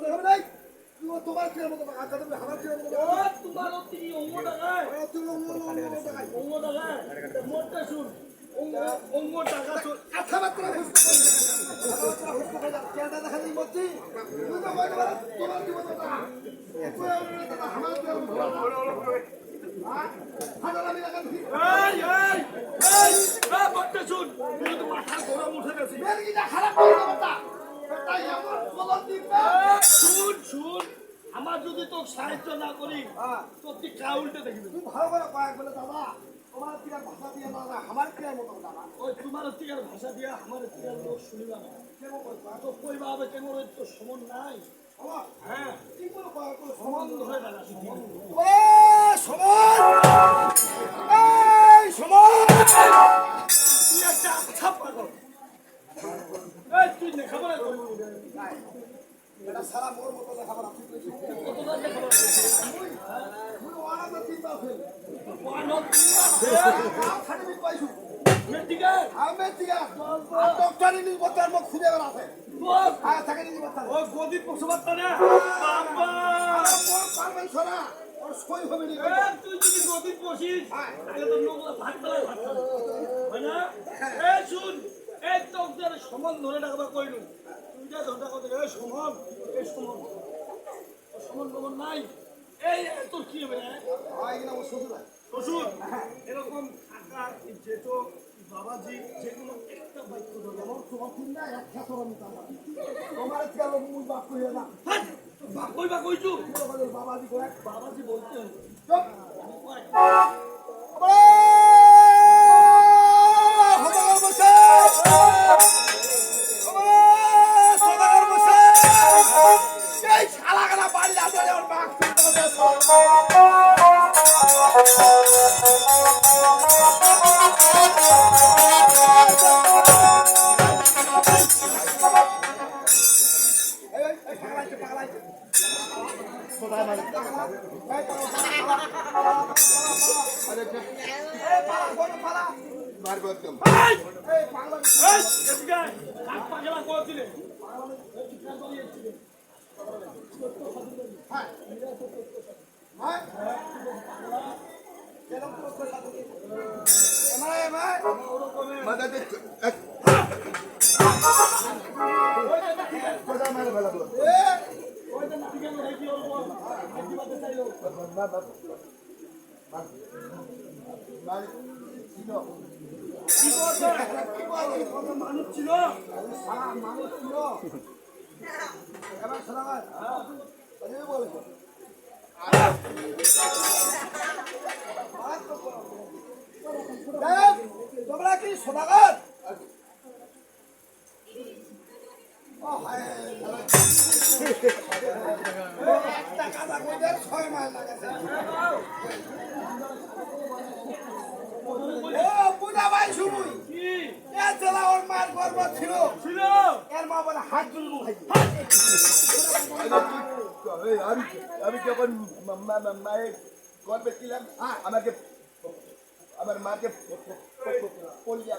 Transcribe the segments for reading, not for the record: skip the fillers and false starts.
দেখাবে নাই তোমার কি মতো আচ্ছা তুমি আমার কি মতো ও তোমার অতি অঙ্গ টাকায় তুমি অঙ্গ টাকায় মোটটা শুন অঙ্গ টাকা শুন কথাবার্তা বুঝতে পারি কথাবার্তা বুঝতে পারি কেটা দেখা দিই বলছি তুমি তো বলতে পারো তোমার কি মতো না আমার কি মতো হাজার আমি লাগান এই মোটটা শুন তুই তো মাথা গরম উঠে গেছে মেরগিটা খারাপ করে দেবতা তাই আমার বলন দিবে শুন আমার যদি তোর সাহায্য না করি তোর তুই কা উল্টে দেখবি তুমি ভালো করে কয়েক বলে দাদা তোমার টিকার ভাষা দিয়ে দাদা আমার টিকার মতো দাদা ওই তোমার টিকার ভাষা দিয়া আমার টিকার লোক শুনিবা না কেমন করবা তো কইবা হবে কেমন তো সমন নাই আমার হ্যাঁ কি করে কয়েক সম্বন্ধ হয়ে গেল সম্বন্ধ ও সমান এই সমান তুই একটা আচ্ছা পাগল এই তুই দেখাবো না এটা সারা মোর মতো দেখাবো না কতটা দেখাবো মুই ওয়ানা তিনবার ফেল ওয়ানত খাটি পাইছু মেডিকেল আমি টিকা ডক্টরি নি বতার মুখ খুঁজে বের আছে আয় থাকে নি বতার ও গদি পশুবাত্তা না বাবা মোর পারবেন সোনা ওর সই হবে নি তুই যদি গদি পশিস তাহলে তো নোংরা ভাত বেলায় ভাত খাবে হয় না এই শুন এই তোর সমান ধরে রাখবা কইলু তুই যা ধরটা কথা এই সমান এই সমান সমান সমান নাই এই তোর কি হবে আয় না ও শ্বশুর শ্বশুর এরকম কাকা যেটো বাবাজি যেগুলো একটা বাক্য ধরে আমার তোমার তিন না এক খাতর আমি তামা তোমার টিকা লোক মুই বাপ কইয়া না বাপ কইবা কইছু বাবাজি কয় বাবাজি বলতে হবে চুপ মানুষ ছিল মানুষ ছিল এবার শোনা বলেছে তোমরা কি শোনাগর একটা কাদা কইদের 6 মাস লাগাছে ও বুঝা ভাই শুনুই কি এ জেলা ওর মার গর্ব ছিল ছিল এর মা বলে হাত জুলবো ভাই আমি যখন মায়ের গর্বে ছিলাম আমাকে আমার মাকে পলিয়া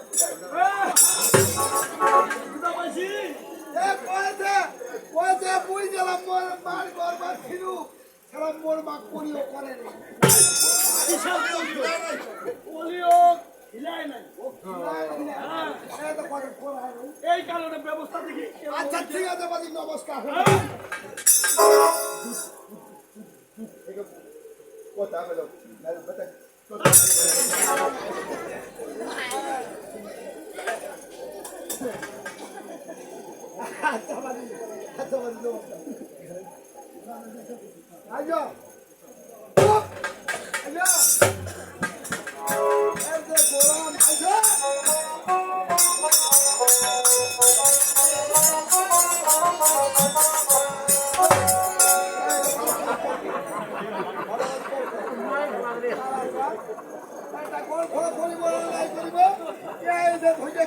কয়েছে বুঝ গেলাম মোর মার গর্ব ছিল সারা মোর মা করিও করে না এই কারণে ব্যবস্থা দেখি আচ্ছা ঠিক আছে বাদি নমস্কার কথা বলো আচ্ছা বাদি নমস্কার আইজো আইজো এই যে গোলাম আইজো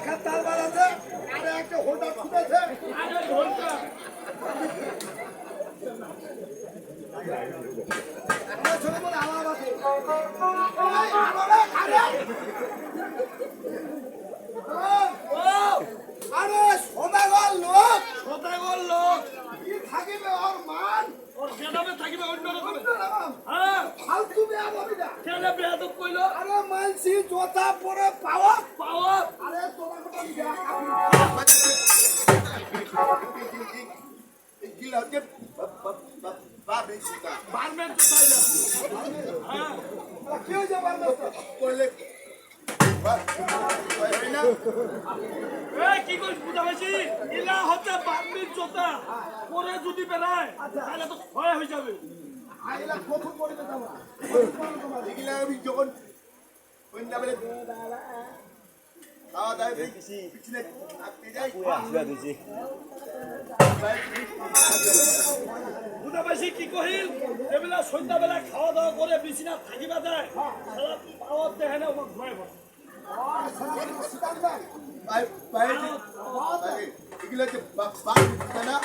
খাতার বাড়াতে আরে একটা হোল্ডার খুঁজেছে আমার ছোট বলে আলাপ আছে আরে সদাগর লোক সদাগর লোক কি থাকিবে ওর মা এগুলো হচ্ছে বাবরি সুতা বারমেন তো তাই না হ্যাঁ কি হয়েছে বারবার করলে হয় না এই কি করিস বুঝা পাইছি ইলা হচ্ছে বারমেন জোতা পরে যদি বেড়ায় তাহলে তো ক্ষয় হয়ে যাবে আইলা প্রথম পড়ে যেতাম এগুলো আমি যখন সন্ধ্যা বেলা খাওয়া দাওয়া পিছনে থাকতে যাই বুঝা পাইছি কি কহিল এবেলা সন্ধ্যাবেলা খাওয়া দাওয়া করে বিছানা থাকিবা যায় সারা পাওয়ার দেখে না ওকে ঘুমাই পড়ে এগুলো হচ্ছে বাবরি সুতা না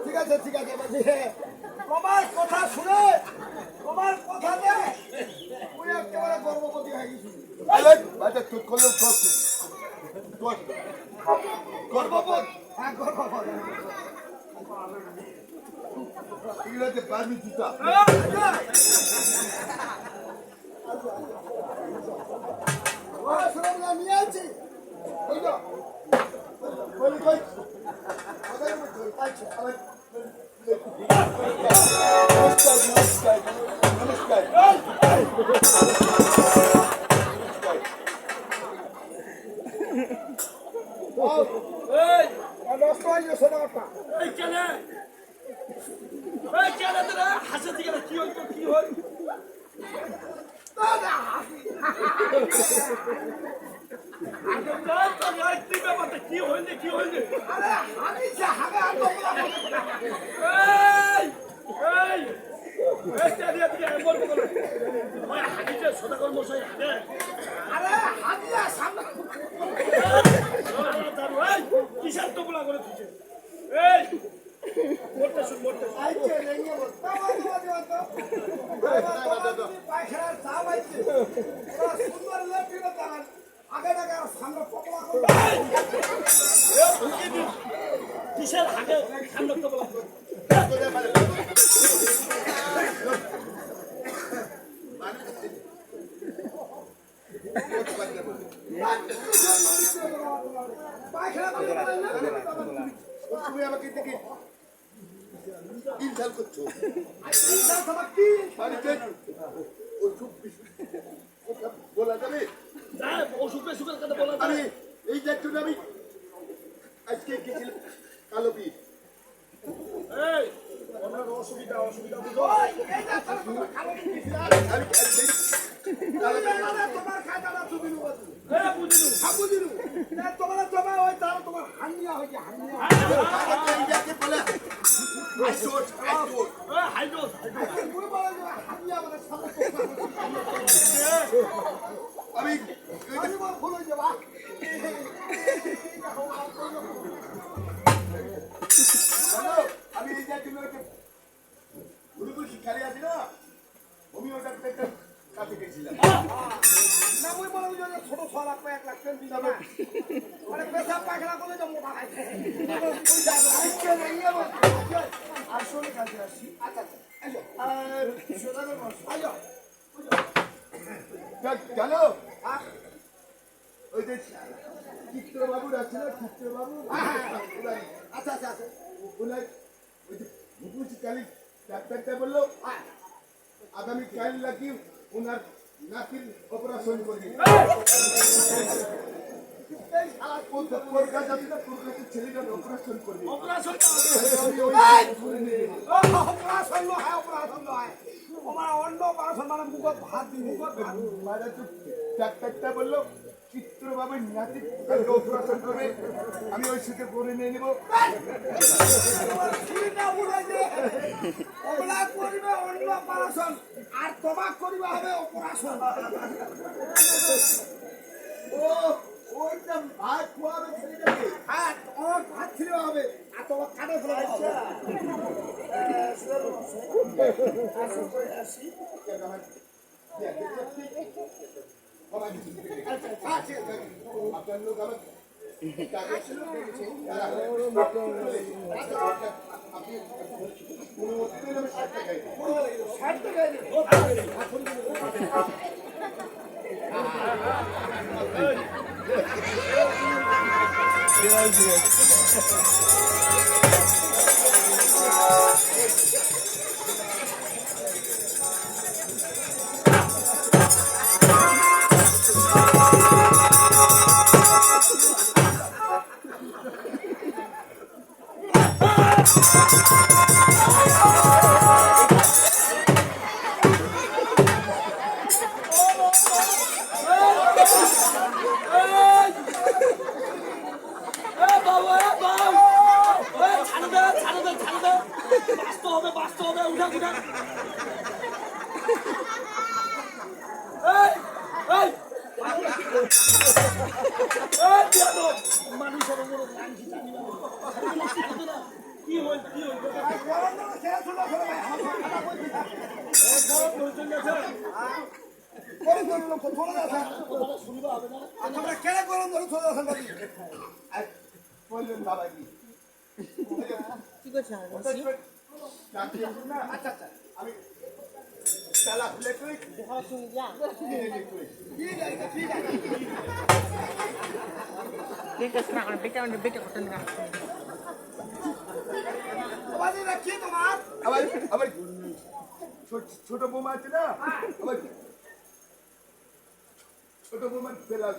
ঠিক আছে বাজি তোমার কথা শুনে তোমার কথা নে ওই একেবারে গর্ভবতী হয়ে গেছি আচ্ছা তুই করলে গর্ভবত হ্যাঁ গর্ভবত এগুলো হচ্ছে বাবরি সুতা শুনে নিয়ে আছি ওই তো কই কই নমস্কার এই নষ্ট হয়ে গেছে ব্যাপারটা এই কেনে তোরা হাসে দিকে কি হইল কি হইল কি হইল আরে হাগিছে হাগা এই এই এই দিকে এমন করে ওই হাগিছে সদাগর মশাই হাগে আরে হাগিয়া সামনে কিসের তো গুলা করে দিচ্ছে এই মরতে শুন আইছে লেগে বলতা পায়খানার চাপ আইছে সুন্দর লেপিটা দাঁড়ান আগে টাকা সামনে পকলা করে কিসের হাগে সামনে তো বলা পায়খানা তুমি আমাকে দেখে ইনসাল করছো কি বাড়িতে ওষুধ বলা যাবে অসুখ বেসুখের কথা বলা আমি এই দেখুন আমি আজকে গেছিলাম কালো বীর এই ওনার অসুবিধা বুঝো এইটা তোমার খালো দিছিলা আমি তোমার খাতাটা তুমি নিবো বুঝিনু বুঝিনু তোমার জমা ওই তার তোমার হানিয়া হইছে হানিয়া এইটাকে বলে আইসোট হাইড্রোস মুই বলে যে হানিয়া মানে সামনে আমি আমি বল ভুল হই যাবা আমি এই দেখুন গুরুগুরু শিক্ষারে আছি না হোমিও ডাক্তার কাছে গেছিলাম না মুই বলে যে ছোট 6 লাখ 1 লাখ টাকা দিবা না মানে পেশাব পায়খানা করে যে মোটা খাইছে ওই যাবে আইছে লেগে বল আসলে কাজে আসি আচ্ছা আইও আর সোনার মাস আইও জানো ওই যে চিত্রবাবুর আছে না চিত্রবাবু আচ্ছা আচ্ছা আচ্ছা ওনার ওই যে মুকুশিকালী ডাক্তারটা বললো আগামী কাল নাকি ওনার নাতির অপারেশন করবে এই শালা কলকাতা থেকে কলকাতার ছেলেটার অপারেশন করবে অপারেশন অপারেশন নয় অপারেশন নয় আমার অন্য অপারেশন মানে মুখত ভাত দিই মারা তো ডাক্তারটা বললো চিত্রবাবুর নাতির অপারেশন করবে আমি ওই সুযোগ করে নিয়ে নেবো ওগুলা করিবে অন্য অপারেশন আর তোমাক করিবে হবে অপারেশন ও ওইটা ভাত খোয়াবে ছেলেটাকে হ্যাঁ তোমার ভাত ছিল হবে আর তোমার কাটে ফেলে আপনার লোক আমার টাকা ছিল আপনি কোনো মতেই আমি 60 টাকাই 60 টাকা এই বাঁচতে হবে উঠা উঠা মানুষের কি হল কি হল কেন গরম ধরে চলে আসেন বললেন বাবা কি আচ্ছা আচ্ছা আমি তালা খুলে তুই কি তোমার আবার আবার ছোট বৌমা আছে না আবার ছোট বৌমা ফেলা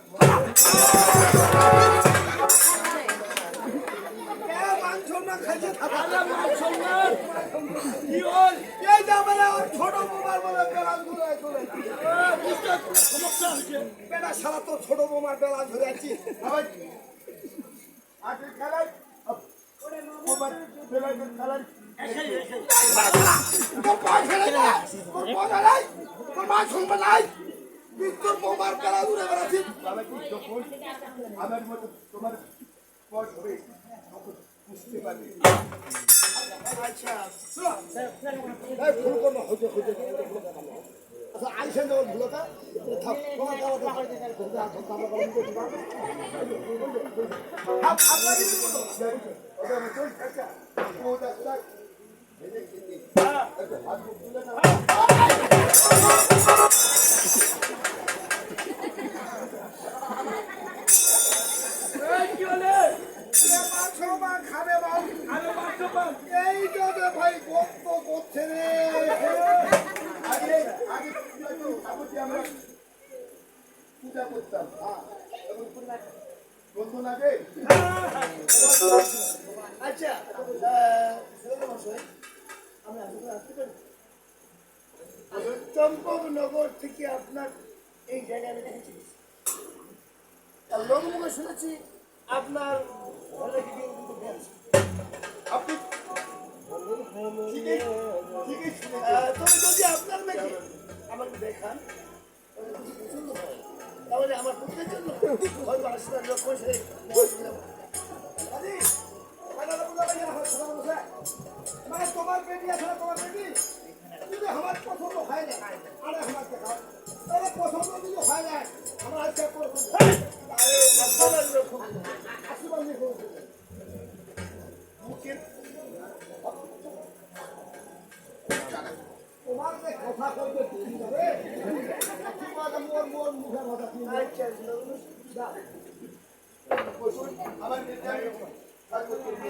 ছোট বোমার বলে বেলা ঘুরে চলে সমস্যা হচ্ছে বেটা সারা তো ছোট বোমার বেলা ধরে আছি আবার আগে খেলায় বৌমার ফেলায় খেলায় তোর পা ফেলে না তোর পা নাই তোর মা শুনবে নাই তোর বোমার বেলা ঘুরে বেড়াচ্ছি বাবা কি যখন আমার মতো তোমার পর হবে তখন বুঝতে পারবে আচ্ছা ফুল করবো হইতে হইতে আচ্ছা আইসেন যখন ভুলোটা কি হলে খাবে বাবু আরে বাচ্চা পান এই যাবে ভাই গপ্প করছে রে আগে আগে আমরা পূজা করতাম বন্ধু লাগে আচ্ছা আমি আসতে পারি চম্পকনগর থেকে আপনার এই জায়গায় আমি দেখেছি লোকমুখে শুনেছি আপনার ঘরে কিছু আপনি ঠিকই ঠিকই শুনেছেন। তবে যদি আপনার মেয়ে আমাকে দেখান তাহলে কিছু পছন্দ হয় তাহলে আমার পুত্রের জন্য হয়তো আসবার লোক বসে মানে তোমার বেটি আছে না তোমার বেটি যদি আমার পছন্দ হয় না আরে আমার দেখাও তাহলে পছন্দ যদি হয় না আমার আজকে পছন্দ আরে আসবার লোক আসবার লোক মুখের তোমার যে কথা করবে তুমি যাবে মোর মোর মুখে কথা তুমি বসুন, আমার নির্ধারিত কাজ করতে দিন।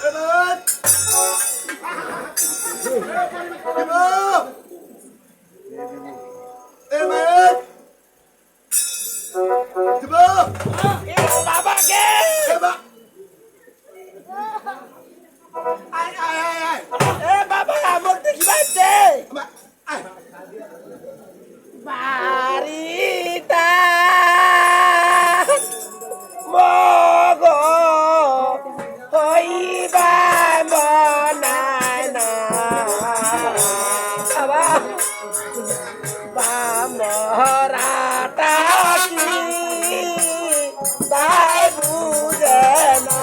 এবার এবার বাবাকে এবার আয় আয় আয় আয় এ বাবা আমার দেখি বাচ্চে এবার আয় বাড়িটা মগ হইবা মনায় না বাবা বামরাটা কি তাই বুঝে না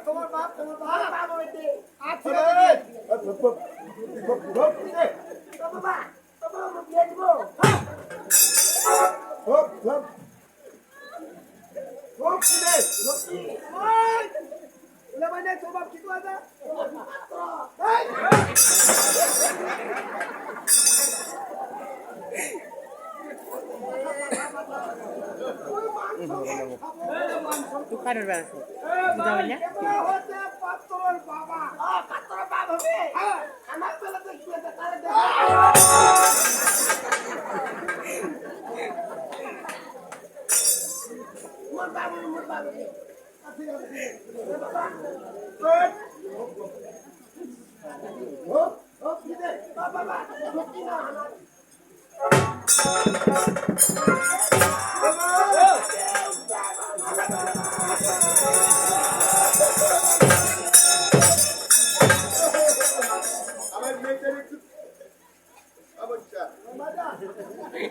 তোমার বাপ আছে তোর বাপ কি কথা দোকানের বেড়াছে যাবেন না পাত্তর বাবা পাত্তর বাবা হবে আমার বেলা তো কি আছে তাহলে মোর বাবা আমার মেয়েটার একটু সমস্যা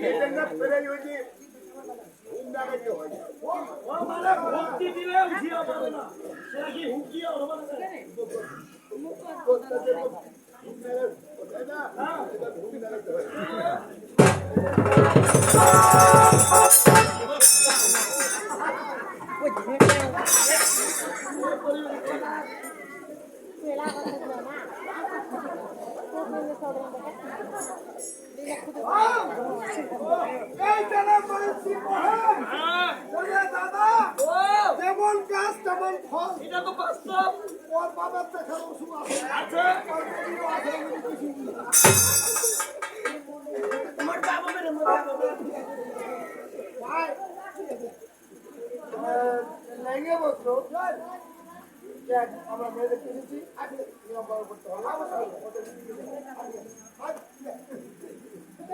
এটা না ফেরাই হয়েছে ঘুম লাগাইতে হয় ও মানে ভক্তি দিলে উঠিয়ে পাবে না সেটা কি হুকিয়ে হবে না কোথায় না এটা ঘুম লাগাইতে হয় এই জানা মানসি বলে দাদা যেমন গাছ তেমন ফল এটা তো বাস্তব ওর বাবার দেখার ওষুধ আছে আছে ওর দিদিও আছে তোমার বাবা মেরে মোর বাবা ভাই লেগে বসো দেখ আমরা মেয়ে দেখতে এসেছি আগে নিয়ম পালন করতে হবে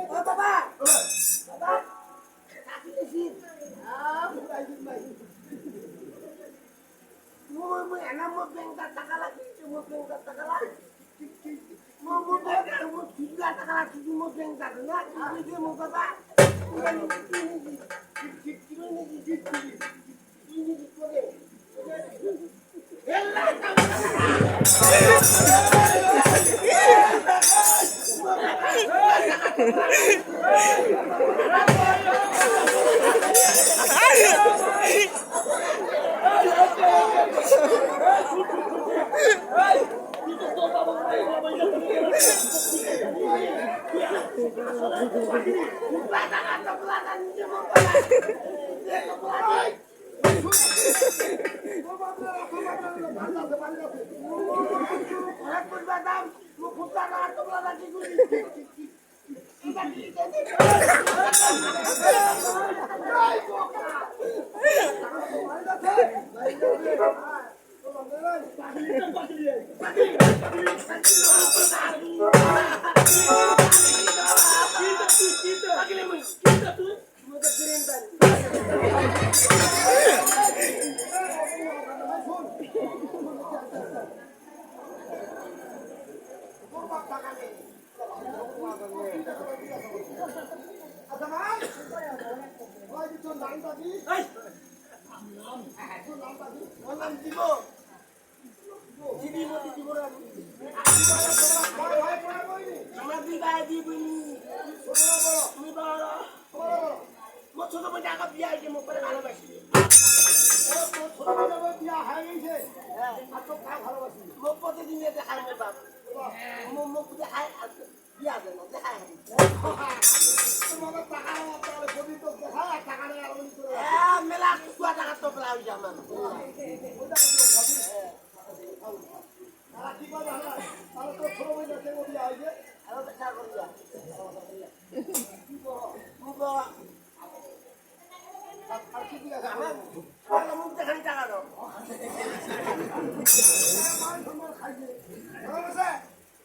ও বাবা বাবা কাকি এসি মুই এনা মো ব্যাংকার টাকা লাগছে মো ব্যাংকার টাকা লাগছে মো ব্যাংকার মো কিলা টাকা লাগছে মো ব্যাংকার না কি মো বাবা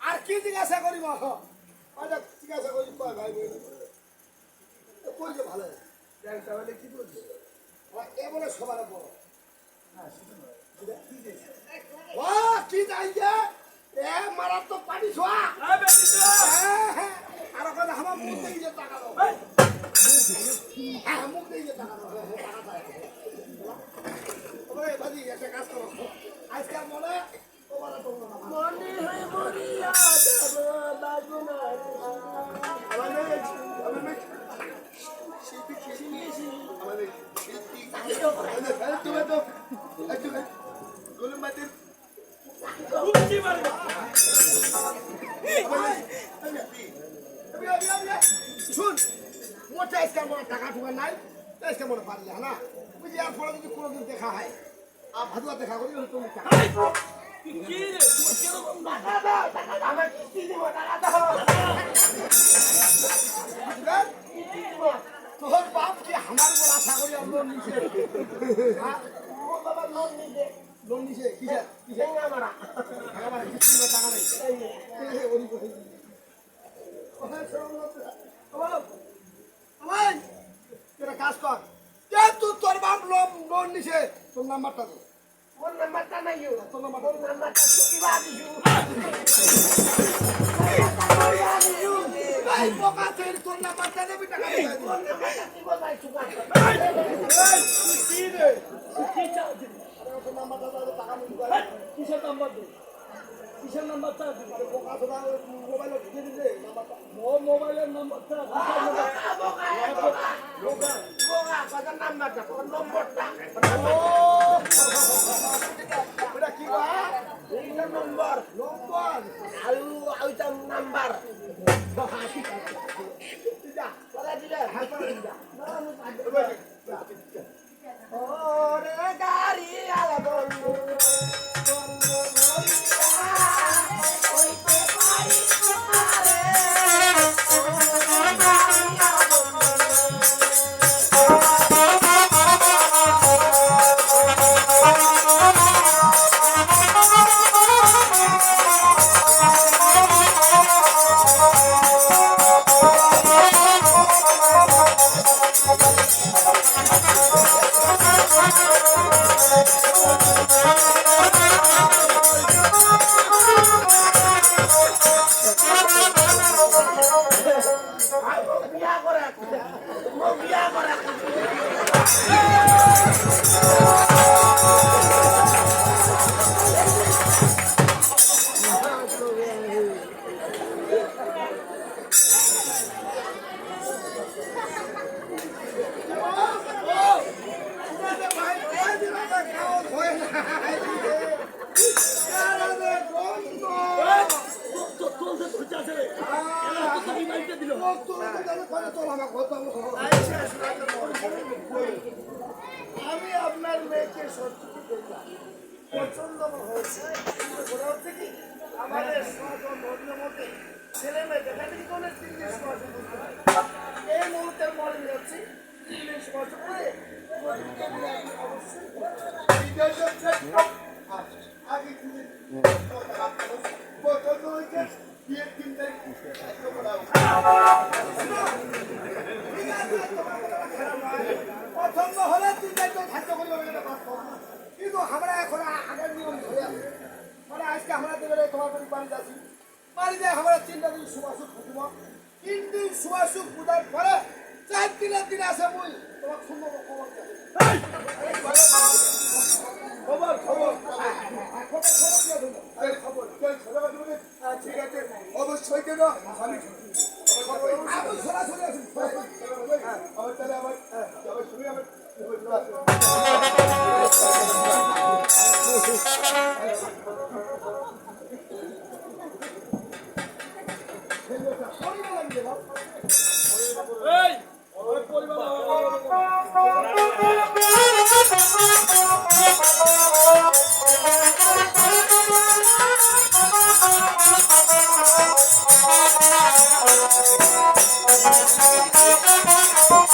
আর কি জিজ্ঞাসা করিব জিজ্ঞাসা করি ভাই করছে ভালো তাহলে কি বলছে এ বলে সবার বড় কি যাই এ মারার তো পানি ছোয়া আর ওখানে আমার মুখ দিয়ে যে টাকা দাও মুখ দিয়ে যে টাকা দাও ভাজি একটা কাজ করো আজকাল মনে মনে হয়ে মরিয়া যাব বাগুনা শুন মোটা আজকাল মনে টাকা টুকা নাই আজকাল মনে পারলে না বুঝি আর পরে যদি কোনোদিন দেখা হয় আর ভাদুয়া দেখা করি তুমি টাকা তোর বাপ কি আমার বলে আশা করি লোন নিছে লোন নিছে কিসের কিসের টাকা নেই কাজ কর যেহেতু তোর বাপ লোন নিছে তোর নাম্বারটা দে তোর নাম্বারটা নাই তোর নাম্বারটা তোর নাম্বারটা দেবি টাকা কিসের নাম্বার দে কিসের নাম্বারটা মোবাইলে ঢুকে দিলে নাম্বারটা মোবাইলের নাম্বারটা ওটা কি নম্বর নম্বর আলু আলুটার নাম্বার ওরে গাড়ি আলা বন্ধু বিয়া করে বিয়া করে আমি আপনার মেয়েকে সত্যি দেখলাম পছন্দ হয়েছে ওরা হচ্ছে কি আমাদের সমাজন ধর্মের মধ্যে ছেলে মেয়ে দেখাদেখি করে 30 বছর এই মুহূর্তের মনে হচ্ছে 30 বছর করে আগে পছন্দ হয়েছে বিয়ের 3 তারিখ পছন্দ হলে 3 তারিখ ধার্য করি কিন্তু আমরা এখন আগের নিয়ম ধরে আছি মানে আজকে আমরা দেবে তোমার বাড়ি যাচ্ছি বাড়িতে আমরা 3টা দিন সুবাসুক ফুটব 3 দিন সুবাসুক পূজার পরে 4 দিনের দিন আসে মুই তোমার সুন্দর খবর খবর খবর খবর ঠিক আছে অবশ্যই কেন আমি সরাসরি আসুন আমার তাহলে আমার শুনে আমার এই ওই পরিবার Thank you.